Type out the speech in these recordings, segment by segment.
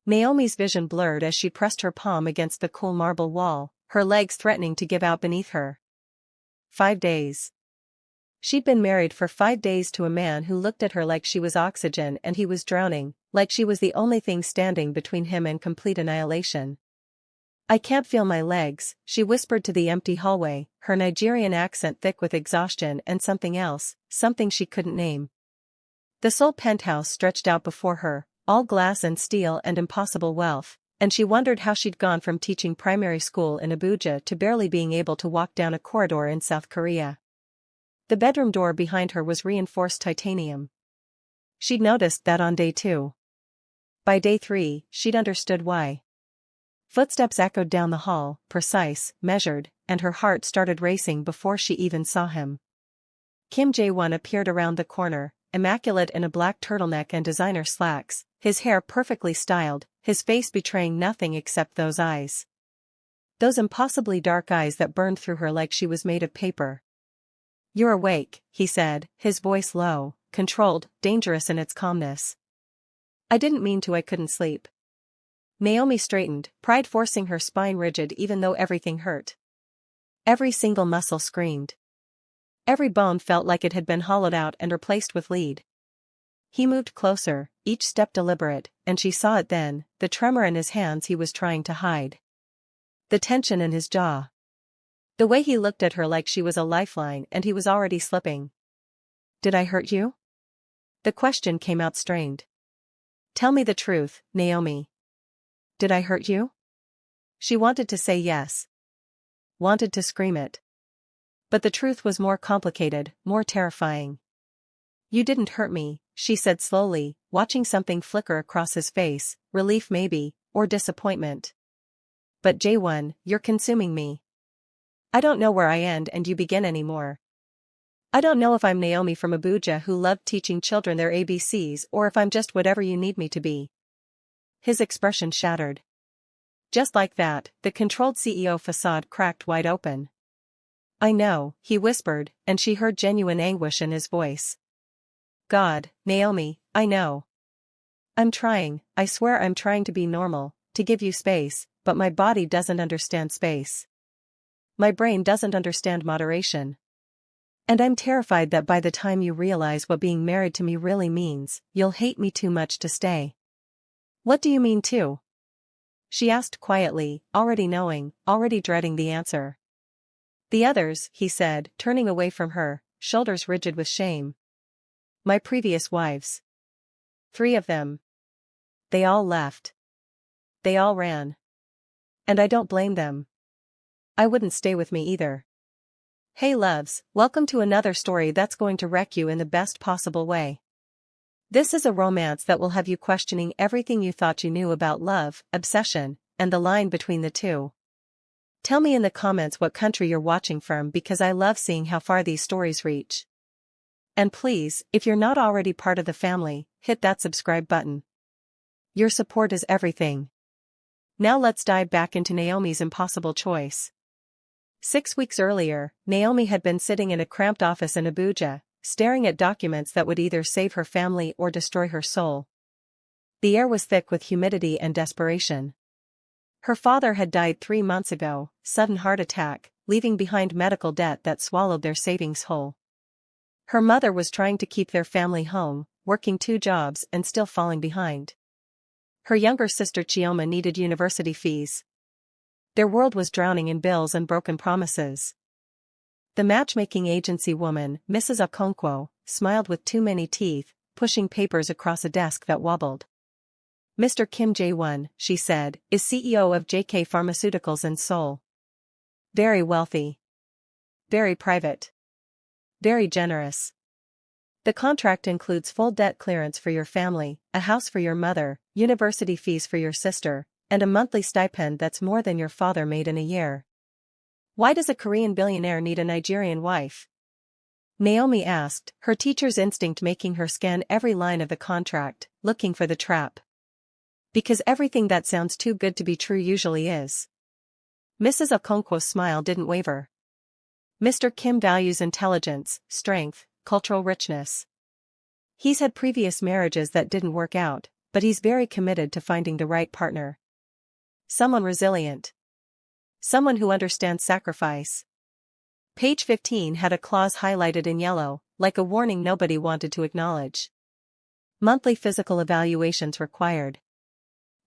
Naomi's vision blurred as she pressed her palm against the cool marble wall, her legs threatening to give out beneath her. 5 days. She'd been married for 5 days to a man who looked at her like she was oxygen and he was drowning, like she was the only thing standing between him and complete annihilation. "I can't feel my legs," she whispered to the empty hallway, her Nigerian accent thick with exhaustion and something else, something she couldn't name. The Seoul penthouse stretched out before her, all glass and steel and impossible wealth, and she wondered how she'd gone from teaching primary school in Abuja to barely being able to walk down a corridor in South Korea. The bedroom door behind her was reinforced titanium. She'd noticed that on day 2. By day 3, she'd understood why. Footsteps echoed down the hall, precise, measured, and her heart started racing before she even saw him. Kim Jae-won appeared around the corner, immaculate in a black turtleneck and designer slacks, his hair perfectly styled, his face betraying nothing except those eyes. Those impossibly dark eyes that burned through her like she was made of paper. "You're awake," he said, his voice low, controlled, dangerous in its calmness. "I didn't mean to. I couldn't sleep." Naomi straightened, pride forcing her spine rigid even though everything hurt. Every single muscle screamed. Every bone felt like it had been hollowed out and replaced with lead. He moved closer, each step deliberate, and she saw it then, the tremor in his hands he was trying to hide. The tension in his jaw. The way he looked at her like she was a lifeline and he was already slipping. "Did I hurt you?" The question came out strained. "Tell me the truth, Naomi. Did I hurt you?" She wanted to say yes. Wanted to scream it. But the truth was more complicated, more terrifying. "You didn't hurt me," she said slowly, watching something flicker across his face, relief maybe, or disappointment. "But Jae-won, you're consuming me. I don't know where I end and you begin anymore. I don't know if I'm Naomi from Abuja who loved teaching children their ABCs or if I'm just whatever you need me to be." His expression shattered. Just like that, the controlled CEO facade cracked wide open. "I know," he whispered, and she heard genuine anguish in his voice. "God, Naomi, I know. I'm trying, I swear I'm trying to be normal, to give you space, but my body doesn't understand space. My brain doesn't understand moderation. And I'm terrified that by the time you realize what being married to me really means, you'll hate me too much to stay." "What do you mean too?" she asked quietly, already knowing, already dreading the answer. "The others," he said, turning away from her, shoulders rigid with shame. "My previous wives. 3 of them. They all left. They all ran. And I don't blame them. I wouldn't stay with me either." Hey loves, welcome to another story that's going to wreck you in the best possible way. This is a romance that will have you questioning everything you thought you knew about love, obsession, and the line between the two. Tell me in the comments what country you're watching from because I love seeing how far these stories reach. And please, if you're not already part of the family, hit that subscribe button. Your support is everything. Now let's dive back into Naomi's impossible choice. 6 weeks earlier, Naomi had been sitting in a cramped office in Abuja, staring at documents that would either save her family or destroy her soul. The air was thick with humidity and desperation. Her father had died 3 months ago, sudden heart attack, leaving behind medical debt that swallowed their savings whole. Her mother was trying to keep their family home, working 2 jobs and still falling behind. Her younger sister Chioma needed university fees. Their world was drowning in bills and broken promises. The matchmaking agency woman, Mrs. Okonkwo, smiled with too many teeth, pushing papers across a desk that wobbled. "Mr. Kim Jae-won," she said, "is CEO of JK Pharmaceuticals in Seoul. Very wealthy. Very private. Very generous. The contract includes full debt clearance for your family, a house for your mother, university fees for your sister, and a monthly stipend that's more than your father made in a year. Why does a Korean billionaire need a Nigerian wife?" Naomi asked, her teacher's instinct making her scan every line of the contract, looking for the trap. Because everything that sounds too good to be true usually is. Mrs. Okonkwo's smile didn't waver. "Mr. Kim values intelligence, strength, cultural richness. He's had previous marriages that didn't work out, But he's very committed to finding the right partner. Someone resilient. Someone who understands sacrifice. Page 15 had a clause highlighted in yellow, like a warning nobody wanted to acknowledge. Monthly physical evaluations required.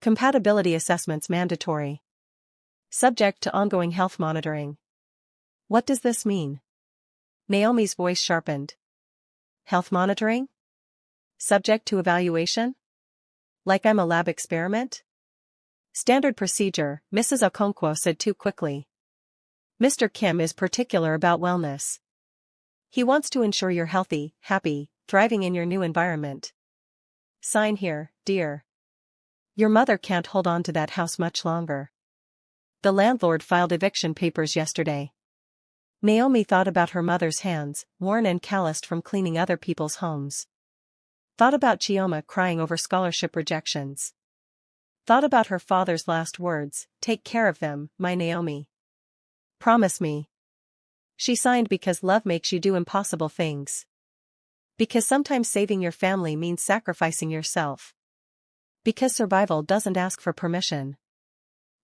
Compatibility assessments mandatory. Subject to ongoing health monitoring. What does this mean? Naomi's voice sharpened. Health monitoring? Subject to evaluation? Like I'm a lab experiment? Standard procedure, Mrs. Okonkwo said too quickly. Mr. Kim is particular about wellness. He wants to ensure you're healthy, happy, thriving in your new environment. Sign here, dear. Your mother can't hold on to that house much longer. The landlord filed eviction papers yesterday. Naomi thought about her mother's hands, worn and calloused from cleaning other people's homes. Thought about Chioma crying over scholarship rejections. Thought about her father's last words, "Take care of them, my Naomi. Promise me." She signed because love makes you do impossible things. Because sometimes saving your family means sacrificing yourself. Because survival doesn't ask for permission.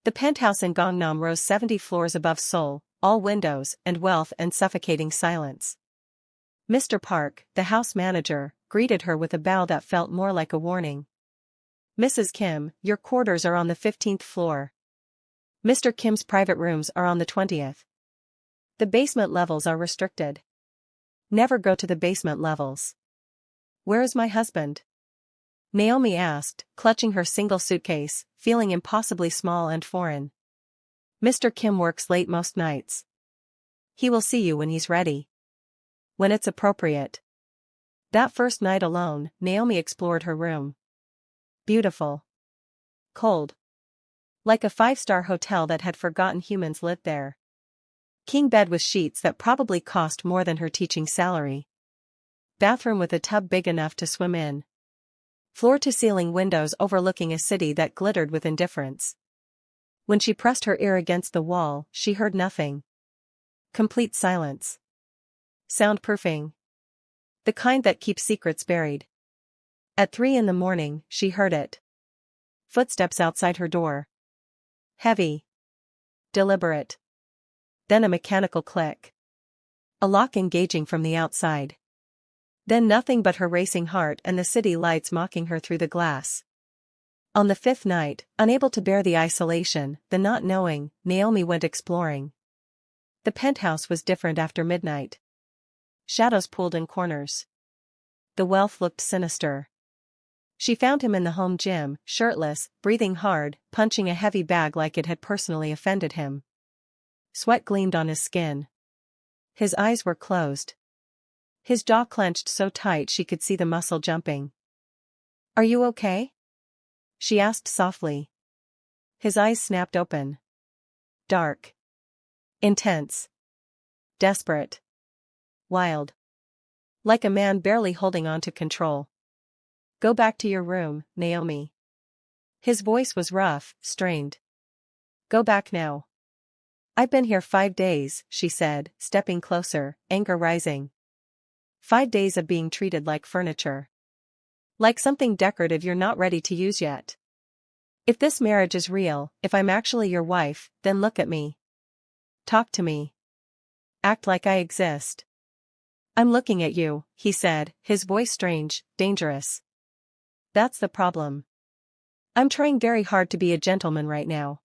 The penthouse in Gangnam rose 70 floors above Seoul, all windows and wealth and suffocating silence. Mr. Park, the house manager, greeted her with a bow that felt more like a warning. Mrs. Kim, your quarters are on the 15th floor. Mr. Kim's private rooms are on the 20th. The basement levels are restricted. Never go to the basement levels. Where is my husband? Naomi asked, clutching her single suitcase, feeling impossibly small and foreign. Mr. Kim works late most nights. He will see you when he's ready. When it's appropriate. That first night alone, Naomi explored her room. Beautiful. Cold. Like a five-star hotel that had forgotten humans lived there. King bed with sheets that probably cost more than her teaching salary. Bathroom with a tub big enough to swim in. Floor-to-ceiling windows overlooking a city that glittered with indifference. When she pressed her ear against the wall, she heard nothing. Complete silence. Soundproofing. The kind that keeps secrets buried. At 3 in the morning, she heard it. Footsteps outside her door. Heavy. Deliberate. Then a mechanical click. A lock engaging from the outside. Then nothing but her racing heart and the city lights mocking her through the glass. On the 5th night, unable to bear the isolation, the not knowing, Naomi went exploring. The penthouse was different after midnight. Shadows pooled in corners. The wealth looked sinister. She found him in the home gym, shirtless, breathing hard, punching a heavy bag like it had personally offended him. Sweat gleamed on his skin. His eyes were closed. His jaw clenched so tight she could see the muscle jumping. "Are you okay?" she asked softly. His eyes snapped open. Dark. Intense. Desperate. Wild. Like a man barely holding on to control. "Go back to your room, Naomi." His voice was rough, strained. "Go back now." "I've been here 5 days," she said, stepping closer, anger rising. 5 days of being treated like furniture. Like something decorative you're not ready to use yet. If this marriage is real, if I'm actually your wife, then look at me. Talk to me. Act like I exist. "I'm looking at you," he said, his voice strange, dangerous. "That's the problem. I'm trying very hard to be a gentleman right now.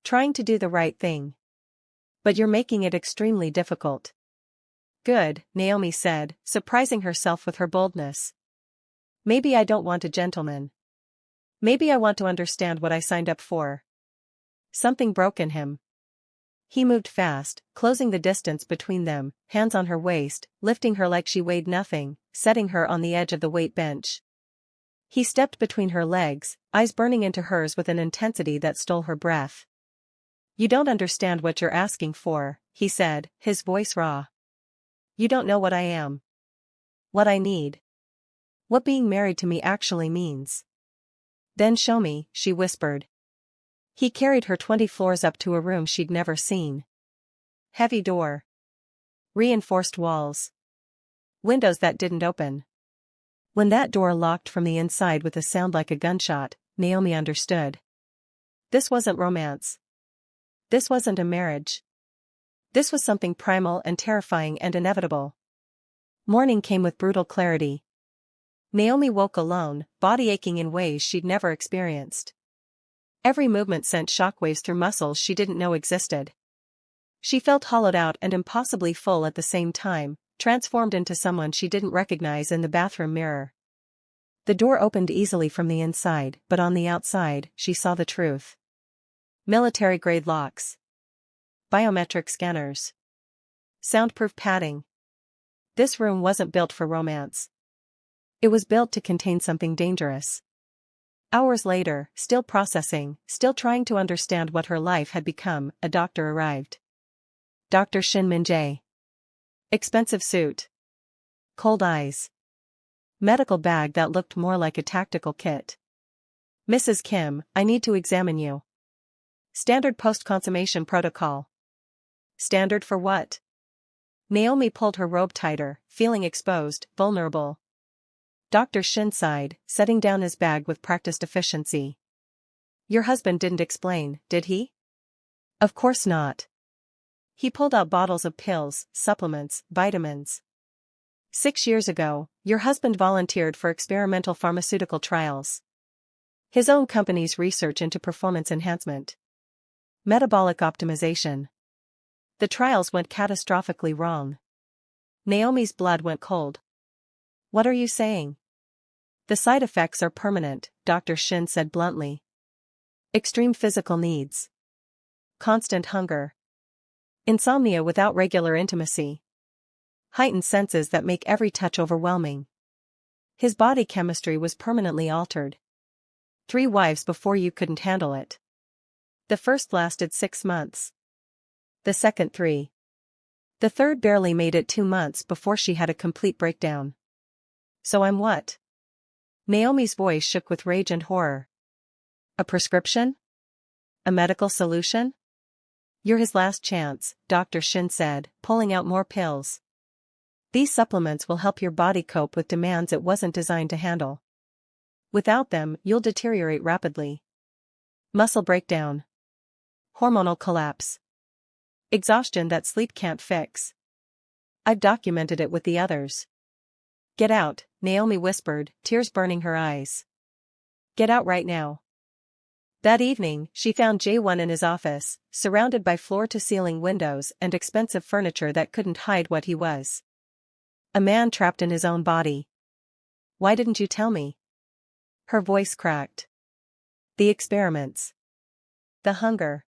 Trying to do the right thing. But you're making it extremely difficult." "Good," Naomi said, surprising herself with her boldness. "Maybe I don't want a gentleman. Maybe I want to understand what I signed up for." Something broke in him. He moved fast, closing the distance between them, hands on her waist, lifting her like she weighed nothing, setting her on the edge of the weight bench. He stepped between her legs, eyes burning into hers with an intensity that stole her breath. "You don't understand what you're asking for," he said, his voice raw. "You don't know what I am. What I need. What being married to me actually means." "Then show me," she whispered. He carried her 20 floors up to a room she'd never seen. Heavy door. Reinforced walls. Windows that didn't open. When that door locked from the inside with a sound like a gunshot, Naomi understood. This wasn't romance. This wasn't a marriage. This was something primal and terrifying and inevitable. Morning came with brutal clarity. Naomi woke alone, body aching in ways she'd never experienced. Every movement sent shockwaves through muscles she didn't know existed. She felt hollowed out and impossibly full at the same time, transformed into someone she didn't recognize in the bathroom mirror. The door opened easily from the inside, but on the outside, she saw the truth. Military-grade locks. Biometric scanners. Soundproof padding. This room wasn't built for romance. It was built to contain something dangerous. Hours later, still processing, still trying to understand what her life had become, a doctor arrived. Dr. Shin Min-jae. Expensive suit. Cold eyes. Medical bag that looked more like a tactical kit. Mrs. Kim, I need to examine you. Standard post-consummation protocol. Standard for what? Naomi pulled her robe tighter, feeling exposed, vulnerable. Dr. Shin sighed, setting down his bag with practiced efficiency. Your husband didn't explain, did he? Of course not. He pulled out bottles of pills, supplements, vitamins. 6 years ago, your husband volunteered for experimental pharmaceutical trials. His own company's research into performance enhancement. Metabolic optimization. The trials went catastrophically wrong. Naomi's blood went cold. What are you saying? The side effects are permanent, Dr. Shin said bluntly. Extreme physical needs. Constant hunger. Insomnia without regular intimacy. Heightened senses that make every touch overwhelming. His body chemistry was permanently altered. 3 wives before you couldn't handle it. The first lasted 6 months. The second 3. The third barely made it 2 months before she had a complete breakdown. So I'm what? Naomi's voice shook with rage and horror. A prescription? A medical solution? You're his last chance, Dr. Shin said, pulling out more pills. These supplements will help your body cope with demands it wasn't designed to handle. Without them, you'll deteriorate rapidly. Muscle breakdown. Hormonal collapse. Exhaustion that sleep can't fix. I've documented it with the others. Get out, Naomi whispered, tears burning her eyes. Get out right now. That evening, she found Jae-won in his office, surrounded by floor-to-ceiling windows and expensive furniture that couldn't hide what he was. A man trapped in his own body. Why didn't you tell me? Her voice cracked. The experiments. The hunger.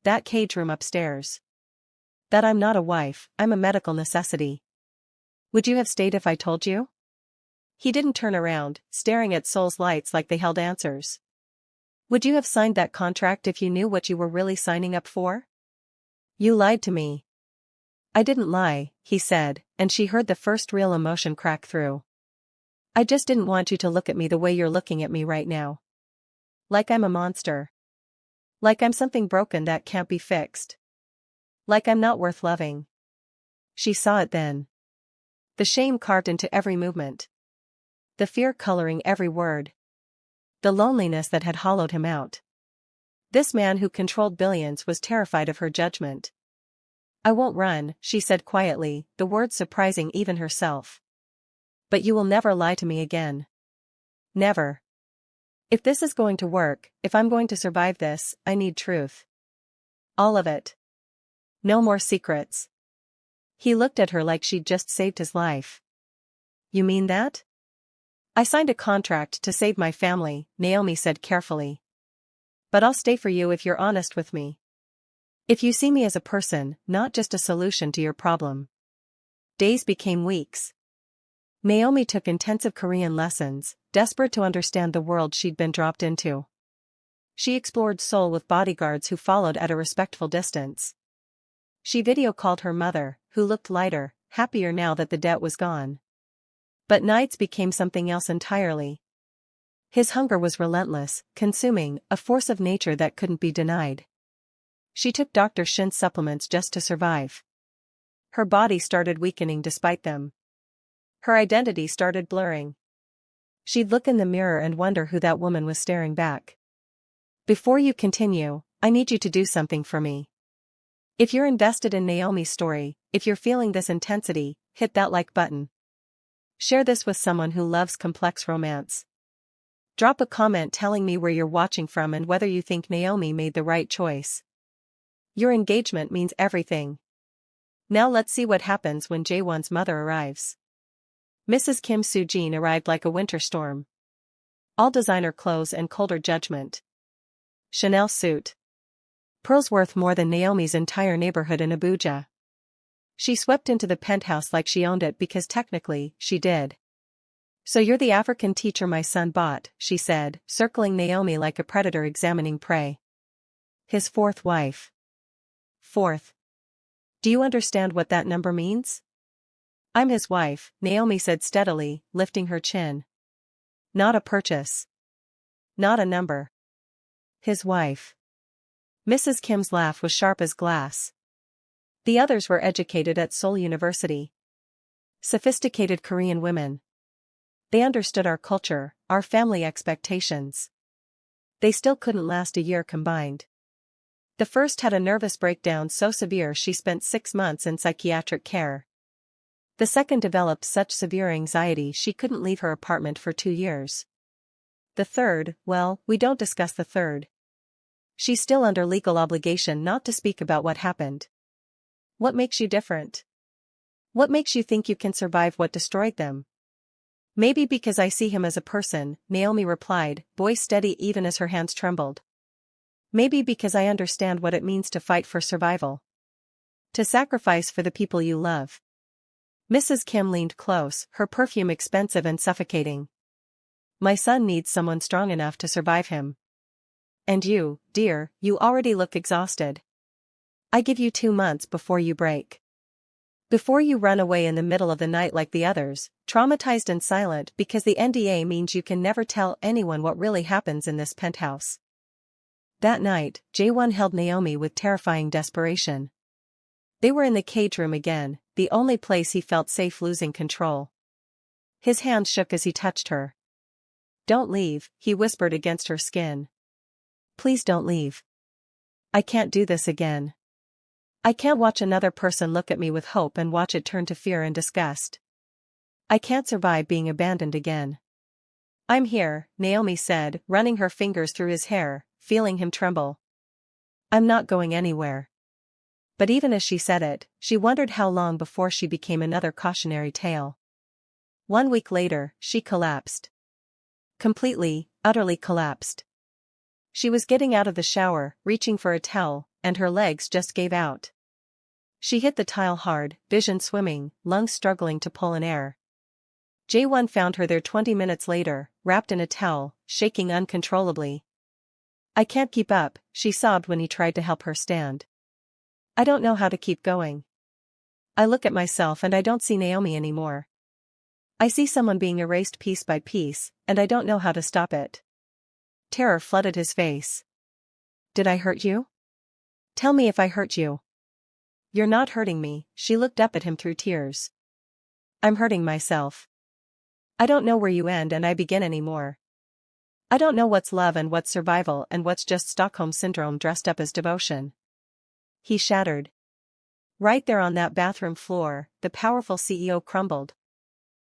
That cage room upstairs. That I'm not a wife, I'm a medical necessity. Would you have stayed if I told you? He didn't turn around, staring at Seoul's lights like they held answers. Would you have signed that contract if you knew what you were really signing up for? You lied to me. I didn't lie, he said, and she heard the first real emotion crack through. I just didn't want you to look at me the way you're looking at me right now. Like I'm a monster. Like I'm something broken that can't be fixed. Like I'm not worth loving. She saw it then. The shame carved into every movement. The fear coloring every word. The loneliness that had hollowed him out. This man who controlled billions was terrified of her judgment. I won't run, she said quietly, the words surprising even herself. But you will never lie to me again. Never. If this is going to work, if I'm going to survive this, I need truth. All of it. No more secrets. He looked at her like she'd just saved his life. You mean that? I signed a contract to save my family, Naomi said carefully. But I'll stay for you if you're honest with me. If you see me as a person, not just a solution to your problem. Days became weeks. Naomi took intensive Korean lessons, desperate to understand the world she'd been dropped into. She explored Seoul with bodyguards who followed at a respectful distance. She video-called her mother, who looked lighter, happier now that the debt was gone. But nights became something else entirely. His hunger was relentless, consuming, a force of nature that couldn't be denied. She took Dr. Shin's supplements just to survive. Her body started weakening despite them. Her identity started blurring. She'd look in the mirror and wonder who that woman was staring back. Before you continue, I need you to do something for me. If you're invested in Naomi's story, if you're feeling this intensity, hit that like button. Share this with someone who loves complex romance. Drop a comment telling me where you're watching from and whether you think Naomi made the right choice. Your engagement means everything. Now let's see what happens when Jaewon's mother arrives. Mrs. Kim Soo-jin arrived like a winter storm. All designer clothes and colder judgment. Chanel suit. Pearls worth more than Naomi's entire neighborhood in Abuja. She swept into the penthouse like she owned it because technically, she did. So you're the African teacher my son bought, she said, circling Naomi like a predator examining prey. His fourth wife. Fourth. Do you understand what that number means? I'm his wife, Naomi said steadily, lifting her chin. Not a purchase. Not a number. His wife. Mrs. Kim's laugh was sharp as glass. The others were educated at Seoul University. Sophisticated Korean women. They understood our culture, our family expectations. They still couldn't last a year combined. The first had a nervous breakdown so severe she spent 6 months in psychiatric care. The second developed such severe anxiety she couldn't leave her apartment for 2 years. The third, well, we don't discuss the third. She's still under legal obligation not to speak about what happened. What makes you different? What makes you think you can survive what destroyed them? Maybe because I see him as a person, Naomi replied, voice steady even as her hands trembled. Maybe because I understand what it means to fight for survival. To sacrifice for the people you love. Mrs. Kim leaned close, her perfume expensive and suffocating. My son needs someone strong enough to survive him. And you, dear, you already look exhausted. I give you 2 months before you break. Before you run away in the middle of the night like the others, traumatized and silent because the NDA means you can never tell anyone what really happens in this penthouse. That night, Jaewon held Naomi with terrifying desperation. They were in the cage room again, the only place he felt safe losing control. His hand shook as he touched her. Don't leave, he whispered against her skin. Please don't leave. I can't do this again. I can't watch another person look at me with hope and watch it turn to fear and disgust. I can't survive being abandoned again. I'm here, Naomi said, running her fingers through his hair, feeling him tremble. I'm not going anywhere. But even as she said it, she wondered how long before she became another cautionary tale. 1 week later, she collapsed. Completely, utterly collapsed. She was getting out of the shower, reaching for a towel, and her legs just gave out. She hit the tile hard, vision swimming, lungs struggling to pull in air. Jaewon found her there 20 minutes later, wrapped in a towel, shaking uncontrollably. I can't keep up, she sobbed when he tried to help her stand. I don't know how to keep going. I look at myself and I don't see Naomi anymore. I see someone being erased piece by piece, and I don't know how to stop it. Terror flooded his face. Did I hurt you? Tell me if I hurt you. You're not hurting me, she looked up at him through tears. I'm hurting myself. I don't know where you end and I begin anymore. I don't know what's love and what's survival and what's just Stockholm Syndrome dressed up as devotion. He shattered. Right there on that bathroom floor, the powerful CEO crumbled.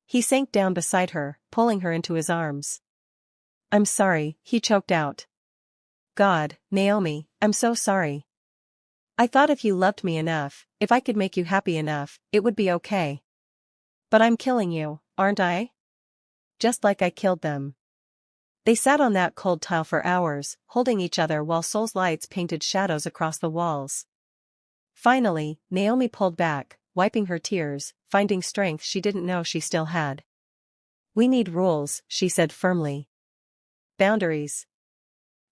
He sank down beside her, pulling her into his arms. I'm sorry, he choked out. God, Naomi, I'm so sorry. I thought if you loved me enough, if I could make you happy enough, it would be okay. But I'm killing you, aren't I? Just like I killed them. They sat on that cold tile for hours, holding each other while Seoul's lights painted shadows across the walls. Finally, Naomi pulled back, wiping her tears, finding strength she didn't know she still had. We need rules, she said firmly. Boundaries.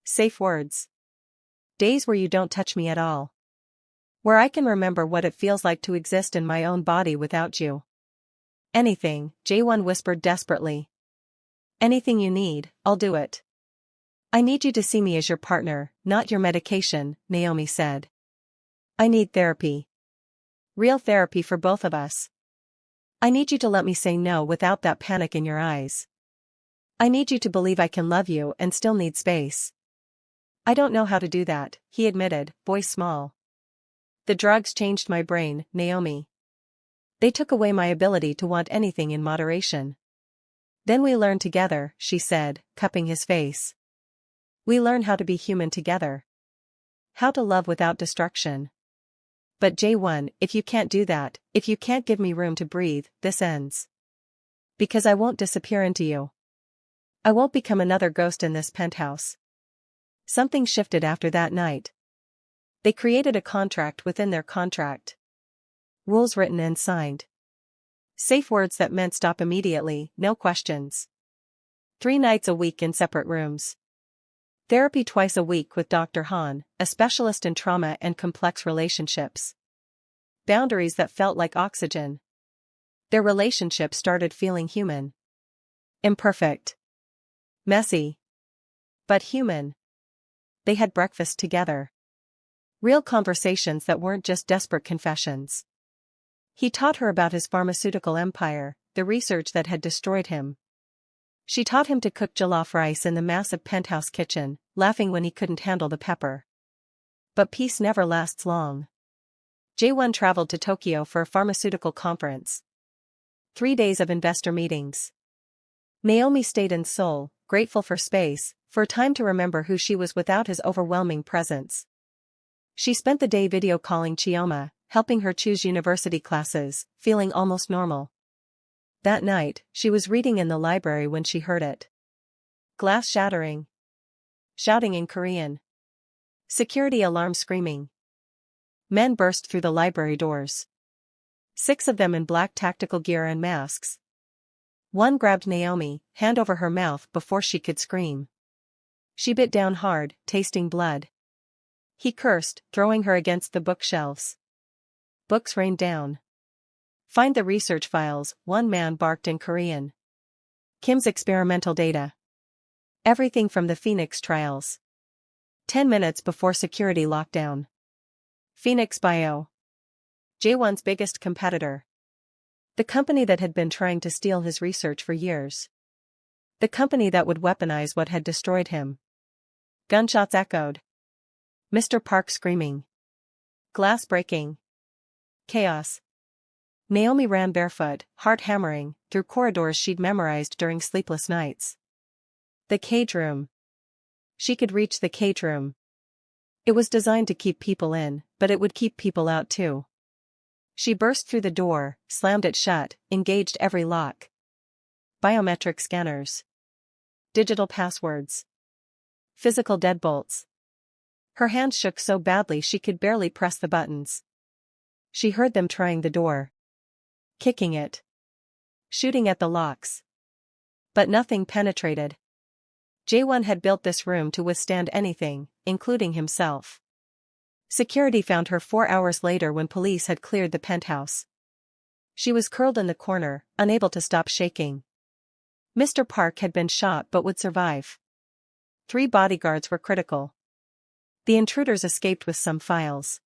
Safe words. Days where you don't touch me at all. Where I can remember what it feels like to exist in my own body without you. Anything, Jaewon whispered desperately. Anything you need, I'll do it. I need you to see me as your partner, not your medication, Naomi said. I need therapy. Real therapy for both of us. I need you to let me say no without that panic in your eyes. I need you to believe I can love you and still need space. I don't know how to do that, he admitted, voice small. The drugs changed my brain, Naomi. They took away my ability to want anything in moderation. Then we learn together, she said, cupping his face. We learn how to be human together. How to love without destruction. But J1, if you can't do that, if you can't give me room to breathe, this ends. Because I won't disappear into you. I won't become another ghost in this penthouse. Something shifted after that night. They created a contract within their contract. Rules written and signed. Safe words that meant stop immediately, no questions. 3 nights a week in separate rooms. Therapy twice a week with Dr. Han, a specialist in trauma and complex relationships. Boundaries that felt like oxygen. Their relationship started feeling human. Imperfect. Messy. But human. They had breakfast together. Real conversations that weren't just desperate confessions. He taught her about his pharmaceutical empire, the research that had destroyed him. She taught him to cook jollof rice in the massive penthouse kitchen, laughing when he couldn't handle the pepper. But peace never lasts long. J1 traveled to Tokyo for a pharmaceutical conference. 3 days of investor meetings. Naomi stayed in Seoul, grateful for space, for time to remember who she was without his overwhelming presence. She spent the day video calling Chioma, helping her choose university classes, feeling almost normal. That night, she was reading in the library when she heard it. Glass shattering. Shouting in Korean. Security alarm screaming. Men burst through the library doors. 6 of them in black tactical gear and masks. One grabbed Naomi, hand over her mouth before she could scream. She bit down hard, tasting blood. He cursed, throwing her against the bookshelves. Books rained down. Find the research files, one man barked in Korean. Kim's experimental data. Everything from the Phoenix trials. 10 minutes before security lockdown. Phoenix Bio. J1's biggest competitor. The company that had been trying to steal his research for years. The company that would weaponize what had destroyed him. Gunshots echoed. Mr. Park screaming. Glass breaking. Chaos. Naomi ran barefoot, heart hammering, through corridors she'd memorized during sleepless nights. The cage room. She could reach the cage room. It was designed to keep people in, but it would keep people out too. She burst through the door, slammed it shut, engaged every lock. Biometric scanners. Digital passwords. Physical deadbolts. Her hands shook so badly she could barely press the buttons. She heard them trying the door. Kicking it. Shooting at the locks. But nothing penetrated. J1 had built this room to withstand anything, including himself. Security found her 4 hours later when police had cleared the penthouse. She was curled in the corner, unable to stop shaking. Mr. Park had been shot but would survive. 3 bodyguards were critical. The intruders escaped with some files.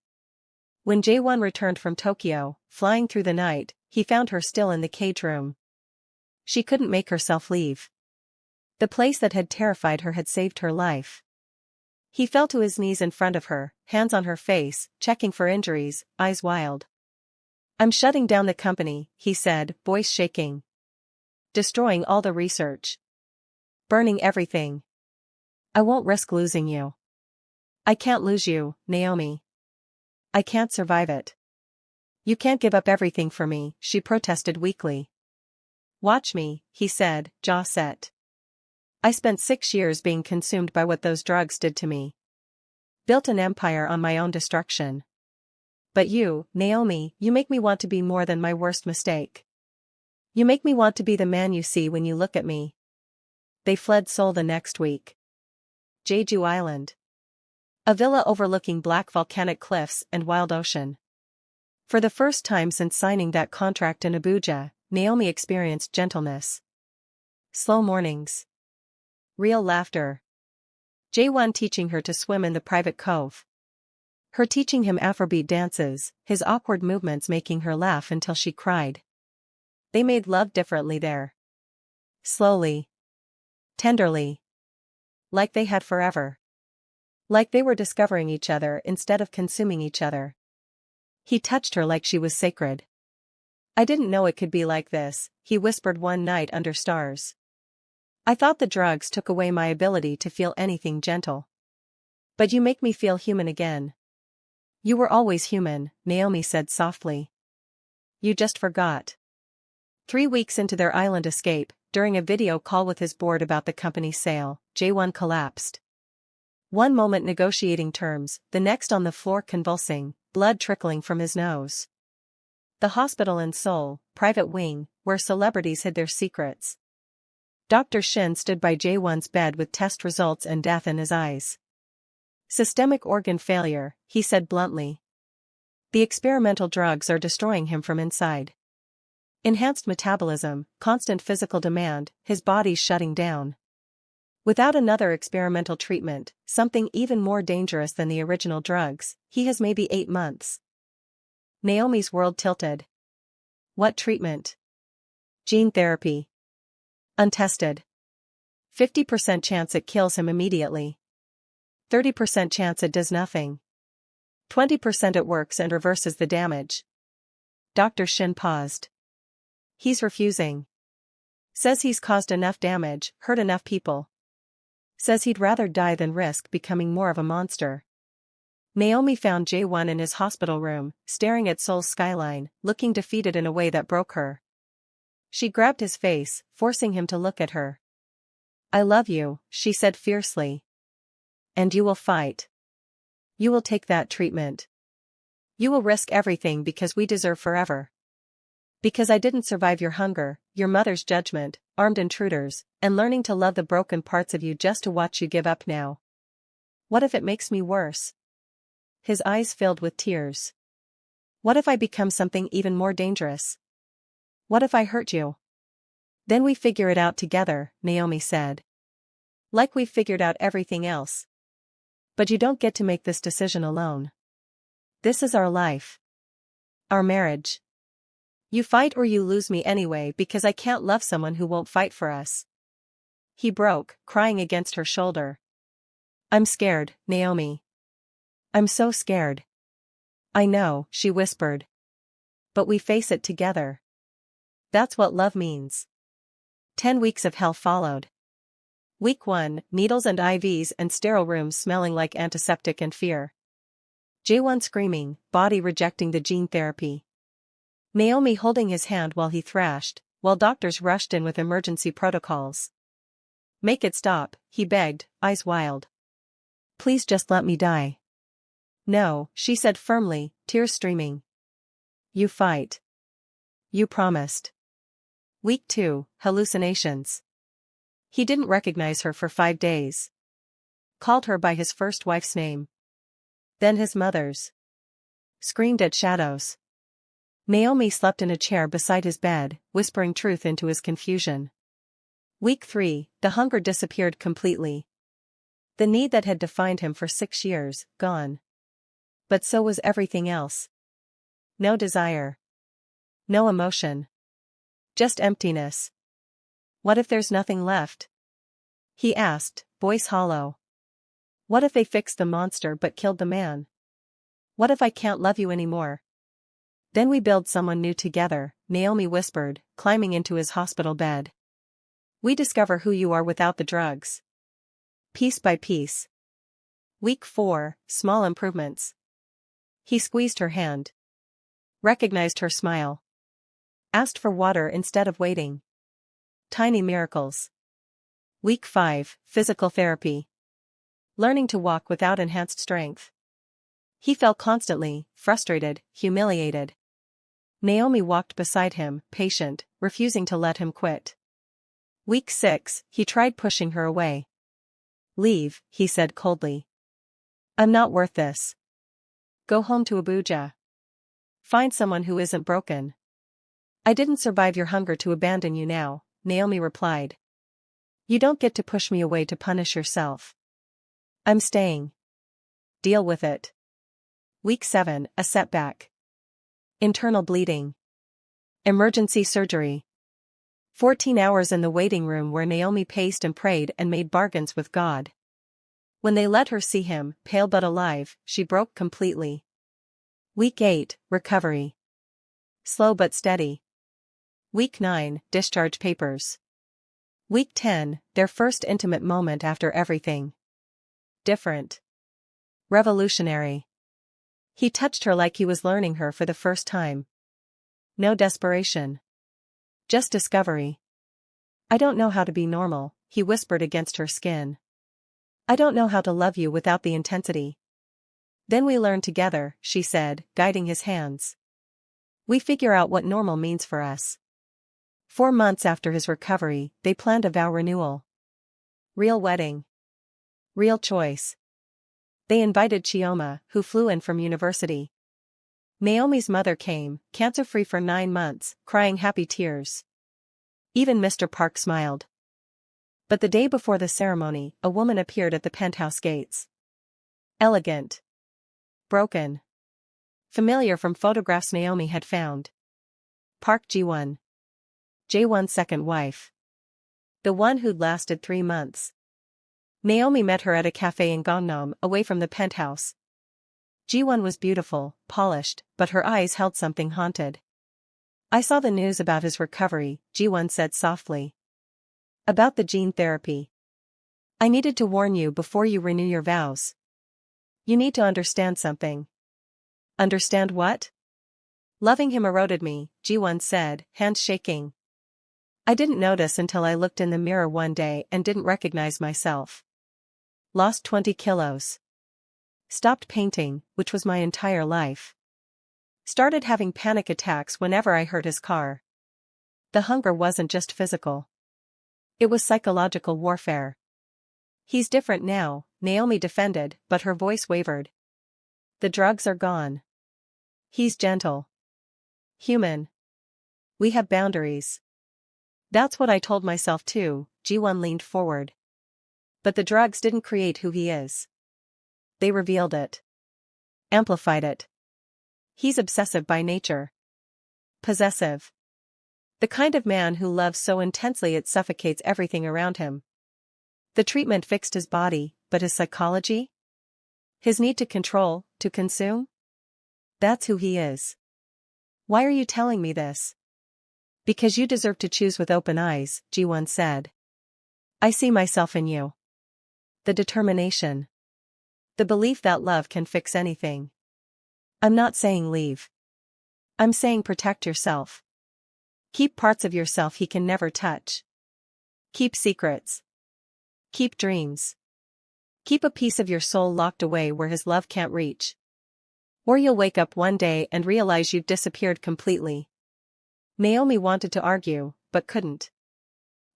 When J1 returned from Tokyo, flying through the night, he found her still in the cage room. She couldn't make herself leave. The place that had terrified her had saved her life. He fell to his knees in front of her, hands on her face, checking for injuries, eyes wild. I'm shutting down the company, he said, voice shaking. Destroying all the research. Burning everything. I won't risk losing you. I can't lose you, Naomi. I can't survive it. You can't give up everything for me, she protested weakly. Watch me, he said, jaw set. I spent 6 years being consumed by what those drugs did to me. Built an empire on my own destruction. But you, Naomi, you make me want to be more than my worst mistake. You make me want to be the man you see when you look at me. They fled Seoul the next week. Jeju Island. A villa overlooking black volcanic cliffs and wild ocean. For the first time since signing that contract in Abuja, Naomi experienced gentleness. Slow mornings. Real laughter. J1 teaching her to swim in the private cove. Her teaching him Afrobeat dances, his awkward movements making her laugh until she cried. They made love differently there. Slowly. Tenderly. Like they had forever. Like they were discovering each other instead of consuming each other. He touched her like she was sacred. I didn't know it could be like this, he whispered one night under stars. I thought the drugs took away my ability to feel anything gentle. But you make me feel human again. You were always human, Naomi said softly. You just forgot. 3 weeks into their island escape, during a video call with his board about the company's sale, Jaewon collapsed. One moment negotiating terms, the next on the floor convulsing, blood trickling from his nose. The hospital in Seoul, private wing, where celebrities hid their secrets. Dr. Shin stood by Jaewon's bed with test results and death in his eyes. Systemic organ failure, he said bluntly. The experimental drugs are destroying him from inside. Enhanced metabolism, constant physical demand, his body's shutting down. Without another experimental treatment, something even more dangerous than the original drugs, he has maybe 8 months. Naomi's world tilted. What treatment? Gene therapy. Untested. 50% chance it kills him immediately. 30% chance it does nothing. 20% it works and reverses the damage. Dr. Shin paused. He's refusing. Says he's caused enough damage, hurt enough people. Says he'd rather die than risk becoming more of a monster. Naomi found Jaewon in his hospital room, staring at Seoul's skyline, looking defeated in a way that broke her. She grabbed his face, forcing him to look at her. I love you, she said fiercely. And you will fight. You will take that treatment. You will risk everything because we deserve forever. Because I didn't survive your hunger, your mother's judgment, armed intruders, and learning to love the broken parts of you just to watch you give up now. What if it makes me worse? His eyes filled with tears. What if I become something even more dangerous? What if I hurt you? Then we figure it out together, Naomi said. Like we've figured out everything else. But you don't get to make this decision alone. This is our life. Our marriage. You fight or you lose me anyway because I can't love someone who won't fight for us. He broke, crying against her shoulder. I'm scared, Naomi. I'm so scared. I know, she whispered. But we face it together. That's what love means. 10 weeks of hell followed. Week 1, needles and IVs and sterile rooms smelling like antiseptic and fear. Jaewon screaming, body rejecting the gene therapy. Naomi holding his hand while he thrashed, while doctors rushed in with emergency protocols. Make it stop, he begged, eyes wild. Please just let me die. No, she said firmly, tears streaming. You fight. You promised. Week 2, hallucinations. He didn't recognize her for 5 days. Called her by his first wife's name. Then his mother's. Screamed at shadows. Naomi slept in a chair beside his bed, whispering truth into his confusion. Week 3, the hunger disappeared completely. The need that had defined him for 6 years, gone. But so was everything else. No desire. No emotion. Just emptiness. What if there's nothing left? He asked, voice hollow. What if they fixed the monster but killed the man? What if I can't love you anymore? Then we build someone new together, Naomi whispered, climbing into his hospital bed. We discover who you are without the drugs. Piece by piece. Week 4, small improvements. He squeezed her hand. Recognized her smile. Asked for water instead of waiting. Tiny miracles. Week 5, physical therapy. Learning to walk without enhanced strength. He fell constantly, frustrated, humiliated. Naomi walked beside him, patient, refusing to let him quit. Week 6, he tried pushing her away. Leave, he said coldly. I'm not worth this. Go home to Abuja. Find someone who isn't broken. I didn't survive your hunger to abandon you now, Naomi replied. You don't get to push me away to punish yourself. I'm staying. Deal with it. Week 7, a setback. Internal bleeding. Emergency surgery. 14 hours in the waiting room where Naomi paced and prayed and made bargains with God. When they let her see him, pale but alive, she broke completely. Week 8, recovery. Slow but steady. Week 9, discharge papers. Week 10, their first intimate moment after everything. Different. Revolutionary. He touched her like he was learning her for the first time. No desperation. Just discovery. I don't know how to be normal, he whispered against her skin. I don't know how to love you without the intensity. Then we learn together, she said, guiding his hands. We figure out what normal means for us. 4 months after his recovery, they planned a vow renewal. Real wedding. Real choice. They invited Chioma, who flew in from university. Naomi's mother came, cancer-free for 9 months, crying happy tears. Even Mr. Park smiled. But the day before the ceremony, a woman appeared at the penthouse gates. Elegant. Broken. Familiar from photographs Naomi had found. Park Ji-won. Jae-won's second wife. The one who'd lasted 3 months. Naomi met her at a cafe in Gangnam, away from the penthouse. Ji-won was beautiful, polished, but her eyes held something haunted. I saw the news about his recovery, Ji-won said softly. About the gene therapy. I needed to warn you before you renew your vows. You need to understand something. Understand what? Loving him eroded me, Ji-won said, hands shaking. I didn't notice until I looked in the mirror one day and didn't recognize myself. Lost 20 kilos. Stopped painting, which was my entire life. Started having panic attacks whenever I heard his car. The hunger wasn't just physical. It was psychological warfare. He's different now, Naomi defended, but her voice wavered. The drugs are gone. He's gentle. Human. We have boundaries. That's what I told myself too, Ji-won leaned forward. But the drugs didn't create who he is. They revealed it. Amplified it. He's obsessive by nature. Possessive. The kind of man who loves so intensely it suffocates everything around him. The treatment fixed his body, but his psychology? His need to control, to consume? That's who he is. Why are you telling me this? Because you deserve to choose with open eyes, Ji-won said. I see myself in you. The determination. The belief that love can fix anything. I'm not saying leave. I'm saying protect yourself. Keep parts of yourself he can never touch. Keep secrets. Keep dreams. Keep a piece of your soul locked away where his love can't reach. Or you'll wake up one day and realize you've disappeared completely. Naomi wanted to argue, but couldn't.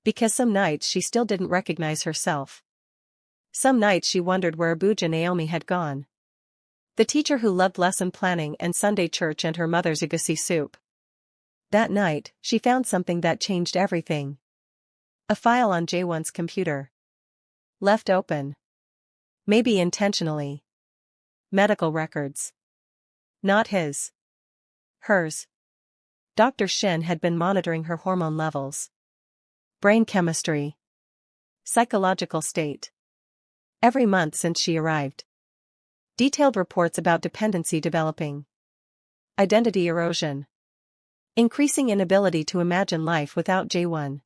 Because some nights she still didn't recognize herself. Some nights she wondered where Abuja Naomi had gone. The teacher who loved lesson planning and Sunday church and her mother's egusi soup. That night, she found something that changed everything. A file on Jae-won's computer. Left open. Maybe intentionally. Medical records. Not his. Hers. Dr. Shin had been monitoring her hormone levels. Brain chemistry. Psychological state. Every month since she arrived. Detailed reports about dependency developing. Identity erosion. Increasing inability to imagine life without Jae-won.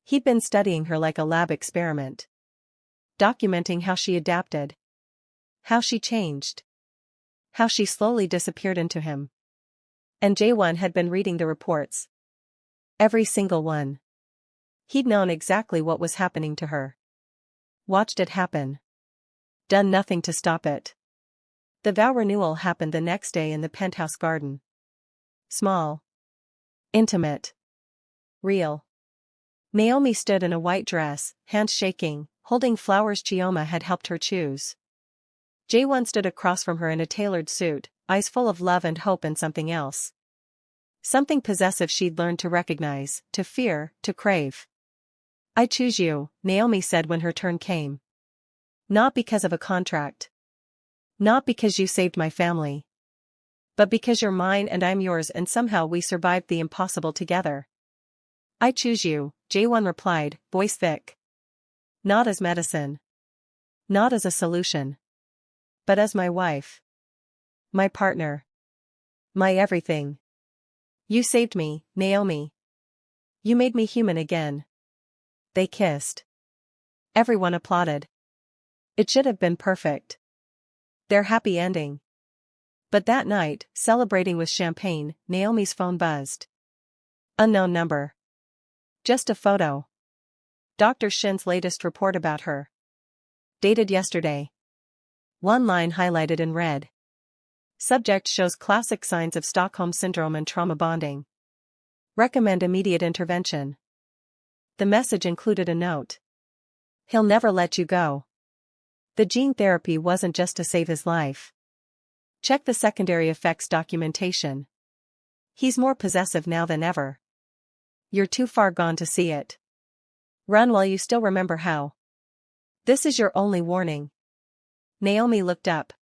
He'd been studying her like a lab experiment. Documenting how she adapted. How she changed. How she slowly disappeared into him. And Jae-won had been reading the reports. Every single one. He'd known exactly what was happening to her. Watched it happen. Done nothing to stop it. The vow renewal happened the next day in the penthouse garden. Small. Intimate. Real. Naomi stood in a white dress, hands shaking, holding flowers Chioma had helped her choose. Jae-won stood across from her in a tailored suit, eyes full of love and hope and something else. Something possessive she'd learned to recognize, to fear, to crave. I choose you, Naomi said when her turn came. Not because of a contract. Not because you saved my family. But because you're mine and I'm yours and somehow we survived the impossible together. I choose you, Jaewon replied, voice thick. Not as medicine. Not as a solution. But as my wife. My partner. My everything. You saved me, Naomi. You made me human again. They kissed. Everyone applauded. It should have been perfect. Their happy ending. But that night, celebrating with champagne, Naomi's phone buzzed. Unknown number. Just a photo. Dr. Shin's latest report about her. Dated yesterday. One line highlighted in red. Subject shows classic signs of Stockholm Syndrome and trauma bonding. Recommend immediate intervention. The message included a note. He'll never let you go. The gene therapy wasn't just to save his life. Check the secondary effects documentation. He's more possessive now than ever. You're too far gone to see it. Run while you still remember how. This is your only warning. Naomi looked up.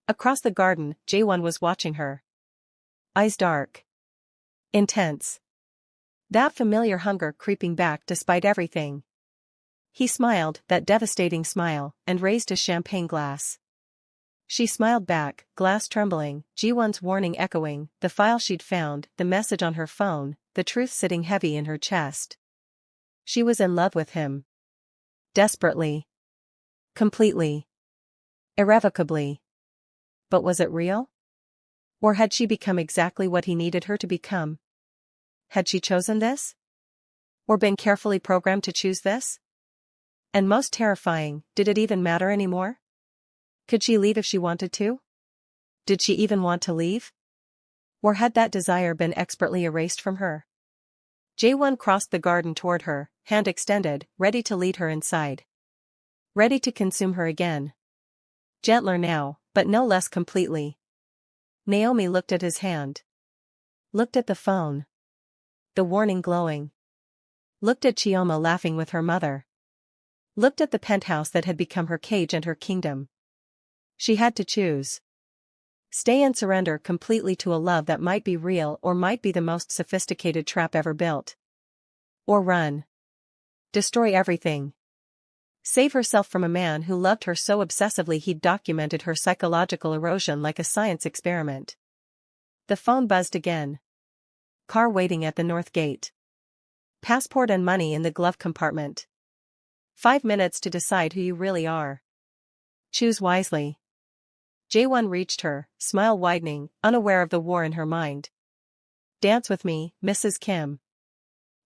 Across the garden, Jaewon was watching her. Eyes dark. Intense. That familiar hunger creeping back despite everything. He smiled, that devastating smile, and raised his champagne glass. She smiled back, glass trembling, Jaewon's warning echoing, the file she'd found, the message on her phone, the truth sitting heavy in her chest. She was in love with him. Desperately. Completely. Irrevocably. But was it real? Or had she become exactly what he needed her to become? Had she chosen this? Or been carefully programmed to choose this? And most terrifying, did it even matter anymore? Could she leave if she wanted to? Did she even want to leave? Or had that desire been expertly erased from her? Jaewon crossed the garden toward her, hand extended, ready to lead her inside. Ready to consume her again. Gentler now, but no less completely. Naomi looked at his hand. Looked at the phone. The warning glowing. Looked at Chioma laughing with her mother. Looked at the penthouse that had become her cage and her kingdom. She had to choose. Stay and surrender completely to a love that might be real or might be the most sophisticated trap ever built. Or run. Destroy everything. Save herself from a man who loved her so obsessively he'd documented her psychological erosion like a science experiment. The phone buzzed again. Car waiting at the north gate. Passport and money in the glove compartment. 5 minutes to decide who you really are. Choose wisely. Jaewon reached her, smile widening, unaware of the war in her mind. Dance with me, Mrs. Kim.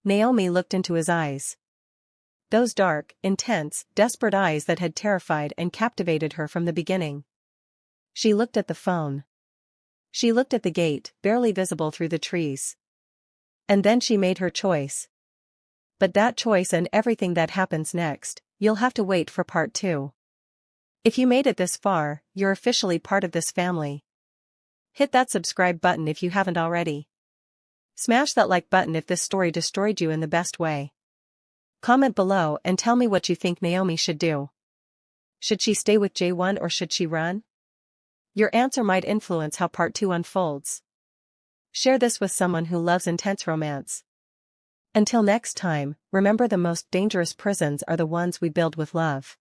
Naomi looked into his eyes. Those dark, intense, desperate eyes that had terrified and captivated her from the beginning. She looked at the phone. She looked at the gate, barely visible through the trees. And then she made her choice. But that choice and everything that happens next, you'll have to wait for part 2. If you made it this far, you're officially part of this family. Hit that subscribe button if you haven't already. Smash that like button if this story destroyed you in the best way. Comment below and tell me what you think Naomi should do. Should she stay with Jaewon or should she run? Your answer might influence how part 2 unfolds. Share this with someone who loves intense romance. Until next time, remember the most dangerous prisons are the ones we build with love.